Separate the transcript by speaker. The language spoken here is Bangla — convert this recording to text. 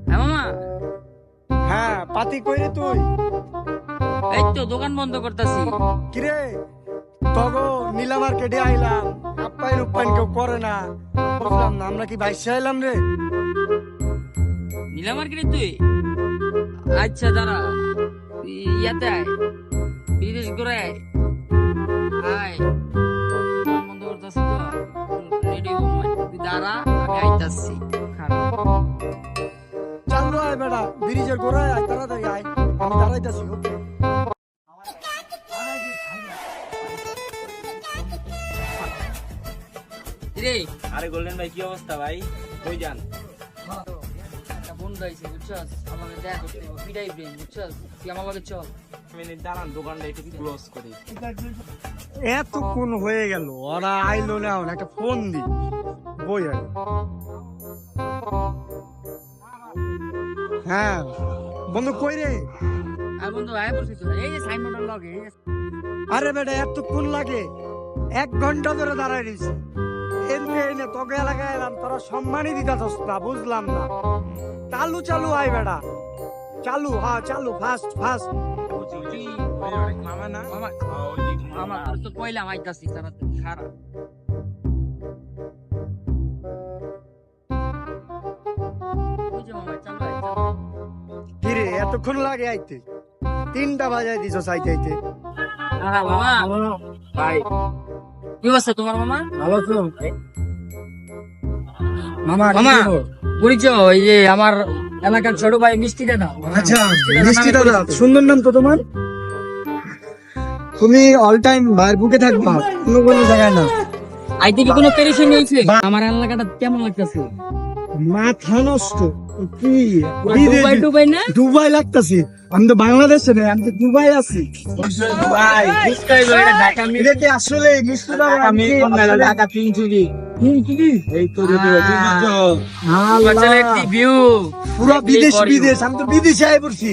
Speaker 1: মামা
Speaker 2: হ্যাঁ পাতি কইরে তুই
Speaker 1: এই তো দোকান বন্ধ করতেছি।
Speaker 2: কিরে তগো নীলা মার্কেটে আইলাম আপ্পাইন উপ্পাইন কেউ করে না বুঝলাম না আমরা কি বাইশে আইলাম রে
Speaker 1: নীলা মার্কেটে তুই? আচ্ছা দাঁড়া, ইয়াতে আয়, বিদেশ ঘুরে আয়। আয় দোকান বন্ধ করতেছি তো, রেডি তুই দাঁড়া, আমি আইতাছি।
Speaker 2: চালু আয় বেটা ব্রিজের গোড়ায় আয় তাড়াতাড়ি আয় আমি দাঁড়াইতাছি ওকে
Speaker 1: রে
Speaker 3: আরে গোল্ডেন ভাই কি অবস্থা ভাই? কই যান?
Speaker 1: একটা বন্ধু আইছে বুঝছস, আমাকে দেখা করতে হবে, পিটাই ব্রেন বুঝছস, তুই আমার লগে চল।
Speaker 3: মিনিট দাঁড়ান, দোকানটা একটু ক্লোজ করি।
Speaker 2: এতক্ষণ হয়ে গেল ওরা আইলো না এখন একটা ফোন দি বই আর হ্যাঁ বন্ধু কই রে
Speaker 1: আর বন্ধু আয় পড়ছি তো, এই যে সাইনবোর্ডের লগে।
Speaker 2: আরে বেটা এতক্ষণ লাগে 1 ঘন্টা ধরে দাঁড়ায় রয়েছি এনে এনে তোকে এলাকায় এলাম তোরা সম্মানই দিতাছস না বুঝলাম না চালু চালু আয় বেটা চালু হ্যাঁ চালু ফাস্ট ফাস্ট
Speaker 3: মামা না?
Speaker 1: মামা মামা তোর তো কইলাম আইতাছি, তাড়াতাড়ি খারাপ। ওই যে মামা চালু আয়, চালু আয়।
Speaker 2: কিরে এতক্ষণ লাগে আইতে 3টা বাজায় দিছ আইতে আইতে
Speaker 1: মামা
Speaker 3: ভাই
Speaker 1: কি অবস্থা তোমার মামা?
Speaker 2: ভালো তো মামা
Speaker 1: মামা পরিচয়, ওই যে আমার এলাকার ছোট ভাই মিষ্টি দাদা।
Speaker 2: আচ্ছা মিষ্টি দাদা সুন্দর নাম তো তোমার তুমি অল টাইম ভাইয়ের বুকে থাকবা কোনো কোনো জায়গায় না
Speaker 1: আইতে কি কোনো পেরেশানি হয়েছে? আমার এলাকাটা কেমন লাগতেছে?
Speaker 2: মাথা নষ্ট কি
Speaker 1: দুবাই টুবাই না?
Speaker 2: দুবাই লাগতাছি আমি তো বাংলাদেশে নেই আমি তো দুবাই আছি
Speaker 3: ভাই বুঝতেই পারি না, ঢাকা
Speaker 2: এটা কি আসলে মিষ্টি দাদা
Speaker 3: আমি কোন মেলা ঢাকা পিঞ্চুরি এই তো
Speaker 1: বাচ্চাদের একটি ভিউ
Speaker 2: পুরো বিদেশ বিদেশ আমি তো বিদেশে আই পড়ছি